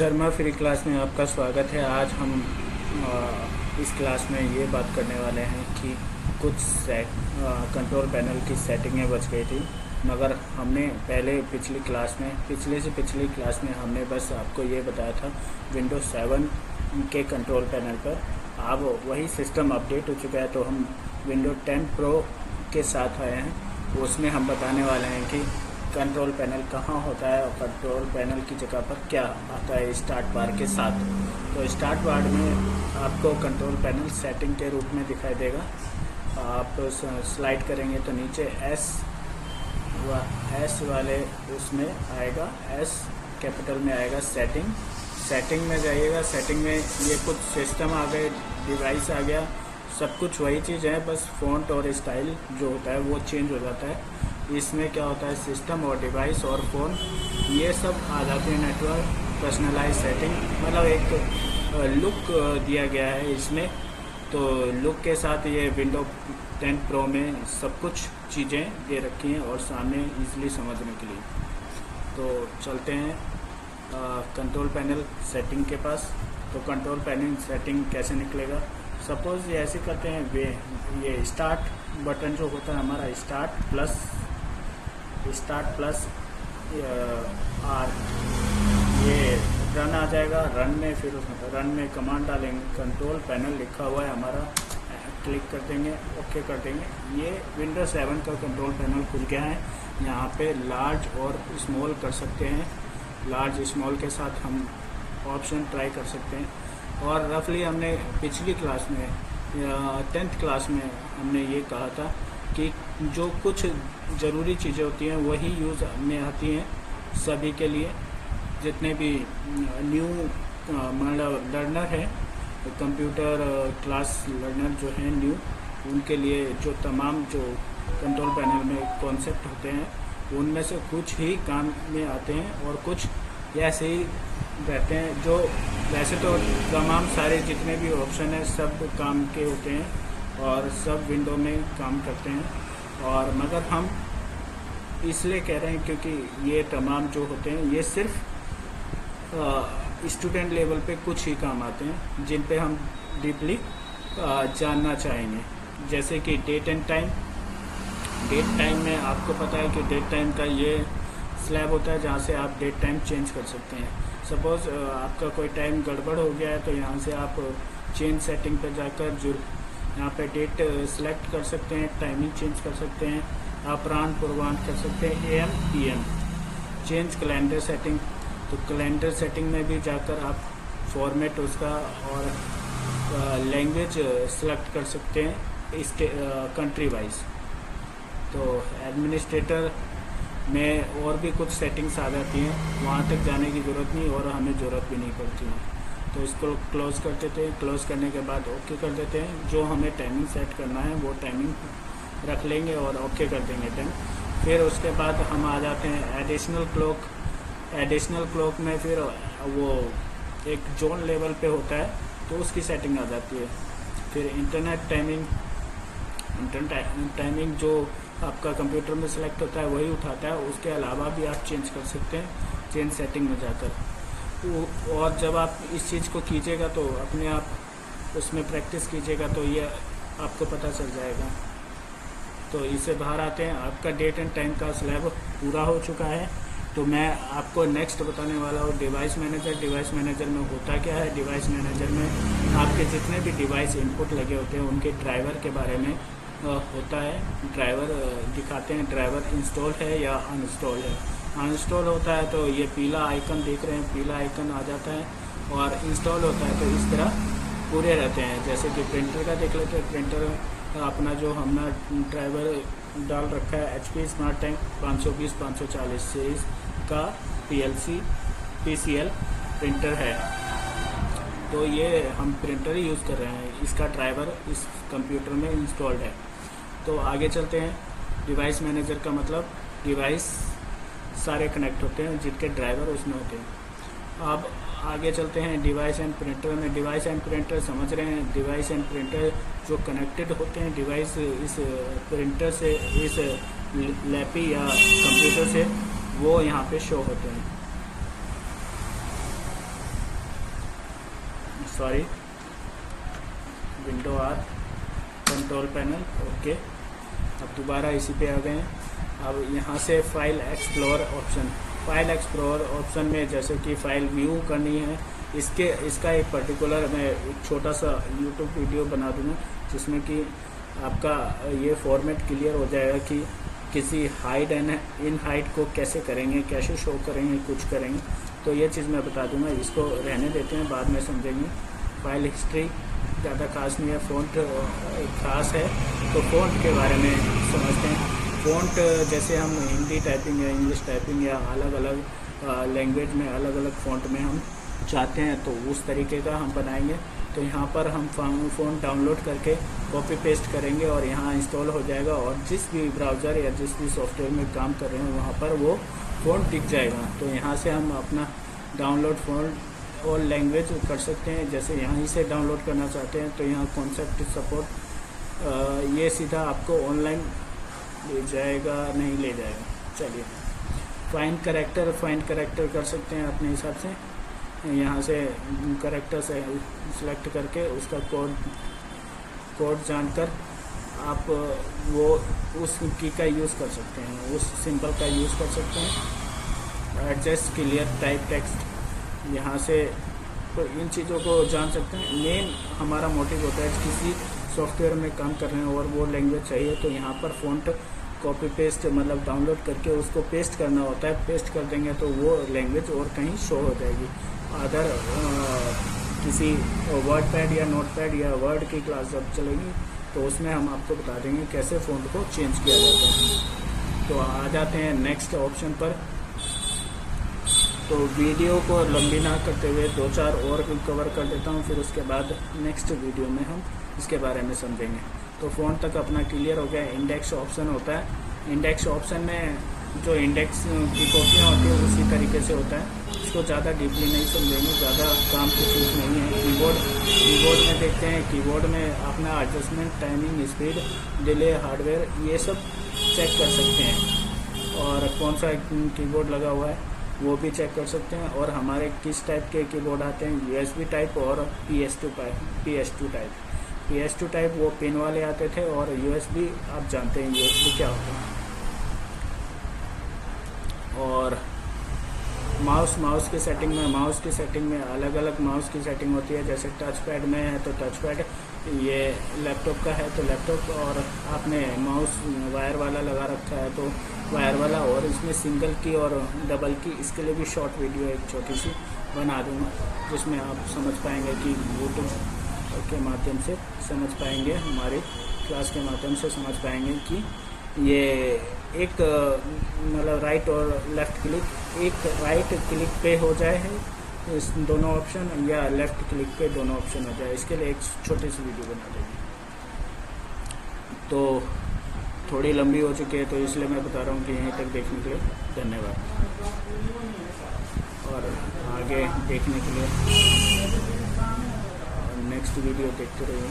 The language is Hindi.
शर्मा फ्री क्लास में आपका स्वागत है। आज हम इस क्लास में ये बात करने वाले हैं कि कुछ कंट्रोल पैनल की सेटिंगें बच गई थी, मगर हमने पिछली क्लास में हमने बस आपको ये बताया था विंडोज 7 के कंट्रोल पैनल पर। अब वही सिस्टम अपडेट हो चुका है, तो हम विंडोज 10 प्रो के साथ आए हैं। उसमें हम बताने वाले हैं कि कंट्रोल पैनल कहाँ होता है और कंट्रोल पैनल की जगह पर क्या आता है स्टार्ट बार के साथ। तो स्टार्ट बार में आपको कंट्रोल पैनल सेटिंग के रूप में दिखाई देगा। आप स्लाइड करेंगे तो नीचे एस वाले उसमें आएगा, एस कैपिटल में आएगा सेटिंग में जाइएगा। सेटिंग में ये कुछ सिस्टम आ गए, डिवाइस आ गया, सब कुछ वही चीज़ है, बस फ़ॉन्ट और स्टाइल जो होता है वो चेंज हो जाता है। इसमें क्या होता है, सिस्टम और डिवाइस और फ़ोन ये सब आ जाते हैं। नेटवर्क पर्सनलाइज सेटिंग मतलब एक लुक दिया गया है इसमें। तो लुक के साथ ये विंडो 10 प्रो में सब कुछ चीज़ें दे रखी हैं और सामने इजीली समझने के लिए। तो चलते हैं कंट्रोल पैनल सेटिंग के पास। तो कंट्रोल पैनल सेटिंग कैसे निकलेगा, सपोज़ ये ऐसे करते हैं, ये स्टार्ट बटन जो होता है हमारा, स्टार्ट प्लस आर, ये रन आ जाएगा। रन में कमांड डालेंगे, कंट्रोल पैनल लिखा हुआ है हमारा, क्लिक कर देंगे, ओके कर देंगे। ये विंडोज 7 का कंट्रोल पैनल खुल गया है। यहाँ पे लार्ज और स्मॉल कर सकते हैं, लार्ज स्मॉल के साथ हम ऑप्शन ट्राई कर सकते हैं। और रफली हमने पिछली क्लास में 10th क्लास में हमने ये कहा था कि जो कुछ ज़रूरी चीज़ें होती हैं वही यूज़ में आती हैं सभी के लिए। जितने भी न्यू मतलब लर्नर हैं, कंप्यूटर क्लास लर्नर जो हैं न्यू, उनके लिए जो तमाम जो कंट्रोल पैनल में कॉन्सेप्ट होते हैं उनमें से कुछ ही काम में आते हैं और कुछ ऐसे ही रहते हैं। जो वैसे तो तमाम सारे जितने भी ऑप्शन हैं सब काम के होते हैं और सब विंडो में काम करते हैं, और मगर हम इसलिए कह रहे हैं क्योंकि ये तमाम जो होते हैं ये सिर्फ स्टूडेंट लेवल पे कुछ ही काम आते हैं जिन पे हम डीपली जानना चाहेंगे। जैसे कि डेट टाइम में आपको पता है कि डेट टाइम का ये स्लैब होता है जहाँ से आप डेट टाइम चेंज कर सकते हैं। सपोज़ आपका कोई टाइम गड़बड़ हो गया है तो यहाँ से आप चेंज सेटिंग पर जाकर जो यहाँ पे डेट सेलेक्ट कर सकते हैं, टाइमिंग चेंज कर सकते हैं, अपराह्न पूर्वाह्न कर सकते हैं, AM PM। Change calendar setting, तो कैलेंडर सेटिंग में भी जाकर आप फॉर्मेट उसका और लैंग्वेज सेलेक्ट कर सकते हैं कंट्री वाइज। तो एडमिनिस्ट्रेटर में और भी कुछ सेटिंग्स आ जाती हैं, वहाँ तक जाने की ज़रूरत नहीं और हमें ज़रूरत भी नहीं पड़ती है। तो इसको क्लोज कर देते हैं। क्लोज करने के बाद ओके कर देते हैं। जो हमें टाइमिंग सेट करना है वो टाइमिंग रख लेंगे और ओके कर देंगे टाइम। फिर उसके बाद हम आ जाते हैं एडिशनल क्लॉक में। फिर वो एक जोन लेवल पे होता है तो उसकी सेटिंग आ जाती है। फिर इंटरनेट टाइमिंग जो आपका कंप्यूटर में सेलेक्ट होता है वही उठाता है। उसके अलावा भी आप चेंज कर सकते हैं चेंज सेटिंग में जाकर। और जब आप इस चीज़ को कीजिएगा तो अपने आप उसमें प्रैक्टिस कीजिएगा तो ये आपको पता चल जाएगा। तो इससे बाहर आते हैं। आपका डेट एंड टाइम का स्लैब पूरा हो चुका है। तो मैं आपको नेक्स्ट बताने वाला हूँ डिवाइस मैनेजर में होता क्या है। डिवाइस मैनेजर में आपके जितने भी डिवाइस इनपुट लगे होते हैं उनके ड्राइवर के बारे में होता है। ड्राइवर दिखाते हैं, ड्राइवर इंस्टॉल है या अनइंस्टॉल है। अनइंस्टॉल होता है तो ये पीला आइकन देख रहे हैं, पीला आइकन आ जाता है, और इंस्टॉल होता है तो इस तरह पूरे रहते हैं। जैसे कि प्रिंटर का देख लेते हैं। प्रिंटर अपना जो हमने ड्राइवर डाल रखा है HP स्मार्ट टैंक 520-540 सीरीज़ का PCL प्रिंटर है। तो ये हम प्रिंटर ही यूज़ कर रहे हैं, इसका ड्राइवर इस कंप्यूटर में इंस्टॉल्ड है। तो आगे चलते हैं। डिवाइस मैनेजर का मतलब डिवाइस सारे कनेक्ट होते हैं जिनके ड्राइवर उसमें होते हैं। अब आगे चलते हैं डिवाइस एंड प्रिंटर में। डिवाइस एंड प्रिंटर समझ रहे हैं। डिवाइस एंड प्रिंटर जो कनेक्टेड होते हैं डिवाइस इस प्रिंटर से, इस लैपी या कंप्यूटर से, वो यहाँ पे शो होते हैं। Sorry, window R, control panel, okay. अब दोबारा इसी पे आ गए हैं। अब यहाँ से फाइल एक्सप्लोर ऑप्शन में जैसे कि फाइल व्यू करनी है, इसका एक पर्टिकुलर मैं एक छोटा सा यूट्यूब वीडियो बना दूँगा जिसमें कि आपका ये फॉर्मेट क्लियर हो जाएगा कि किसी हाइड एंड इन हाइड को कैसे करेंगे, कैसे शो करेंगे, कुछ करेंगे। तो ये चीज़ मैं बता दूंगा, इसको रहने देते हैं, बाद में समझेंगे। फाइल हिस्ट्री ज़्यादा खास नहीं है, फ़ॉन्ट खास है, तो फ़ॉन्ट के बारे में समझते हैं। फ़ॉन्ट जैसे हम हिंदी टाइपिंग या इंग्लिश टाइपिंग या अलग अलग लैंग्वेज में अलग अलग फ़ॉन्ट में हम चाहते हैं तो उस तरीके का हम बनाएंगे। तो यहाँ पर हम फ़ॉन्ट डाउनलोड करके कॉपी पेस्ट करेंगे और यहाँ इंस्टॉल हो जाएगा, और जिस भी ब्राउज़र या जिस भी सॉफ्टवेयर में काम कर रहे हैं वहाँ पर वो फ़ॉन्ट दिख जाएगा। तो यहाँ से हम अपना डाउनलोड फ़ॉन्ट और लैंग्वेज कर सकते हैं। जैसे यहाँ से डाउनलोड करना चाहते हैं तो यहाँ कॉन्सेप्ट सपोर्ट, ये सीधा आपको ऑनलाइन ले जाएगा, नहीं ले जाएगा। चलिए, फाइंड करेक्टर कर सकते हैं अपने हिसाब से। यहाँ से करेक्टर से सिलेक्ट करके उसका कोड जानकर आप वो उस की का यूज़ कर सकते हैं, उस सिंबल का यूज़ कर सकते हैं। एडजस्ट क्लियर टाइप टेक्स्ट, यहाँ से तो इन चीज़ों को जान सकते हैं। मेन हमारा मोटिव होता है किसी सॉफ्टवेयर में काम कर रहे हैं और वो लैंग्वेज चाहिए, तो यहाँ पर फ़ॉन्ट कॉपी पेस्ट मतलब डाउनलोड करके उसको पेस्ट करना होता है। पेस्ट कर देंगे तो वो लैंग्वेज और कहीं शो हो जाएगी। अदर किसी वर्ड पैड या नोट पैड या वर्ड की क्लास जब चलेगी तो उसमें हम आपको बता देंगे कैसे फ़ॉन्ट को चेंज किया जाता है। तो आ जाते हैं नेक्स्ट ऑप्शन पर। तो वीडियो को लंबी ना करते हुए 2-4 और कवर कर देता हूँ, फिर उसके बाद नेक्स्ट वीडियो में हम इसके बारे में समझेंगे। तो फ़ॉन्ट तक अपना क्लियर हो गया। इंडेक्स ऑप्शन होता है, इंडेक्स ऑप्शन में जो इंडेक्स की कॉपियाँ होती है उसी तरीके से होता है। इसको ज़्यादा डीपली नहीं समझेंगे, ज़्यादा काम की चीज़ नहीं है। कीबोर्ड में देखते हैं, कीबोर्ड में अपना adjustment, timing, speed, delay, hardware ये सब चेक कर सकते हैं, और कौन सा कीबोर्ड लगा हुआ है वो भी चेक कर सकते हैं। और हमारे किस टाइप के कीबोर्ड आते हैं, USB टाइप और PS2 टाइप वो पिन वाले आते थे, और USB आप जानते हैं USB क्या होता है। और माउस की सेटिंग में अलग अलग माउस की सेटिंग होती है। जैसे टच पैड में है तो टच पैड, ये लैपटॉप का है तो लैपटॉप, और आपने माउस वायर वाला लगा रखा है तो वायर वाला, और इसमें सिंगल की और डबल की, इसके लिए भी शॉर्ट वीडियो एक छोटी सी बना दूँगा जिसमें आप समझ पाएंगे कि यूट्यूब के माध्यम से समझ पाएंगे, हमारी क्लास के माध्यम से समझ पाएंगे कि ये एक मतलब राइट और लेफ़्ट क्लिक, एक राइट क्लिक पे हो जाए है इस दोनों ऑप्शन, या लेफ़्ट क्लिक पे दोनों ऑप्शन हो जाए। इसके लिए एक छोटी सी वीडियो बना देंगे। तो थोड़ी लंबी हो चुकी है तो इसलिए मैं बता रहा हूँ कि यहीं तक देखने के लिए धन्यवाद, और आगे देखने के लिए नेक्स्ट वीडियो देखते रहिए।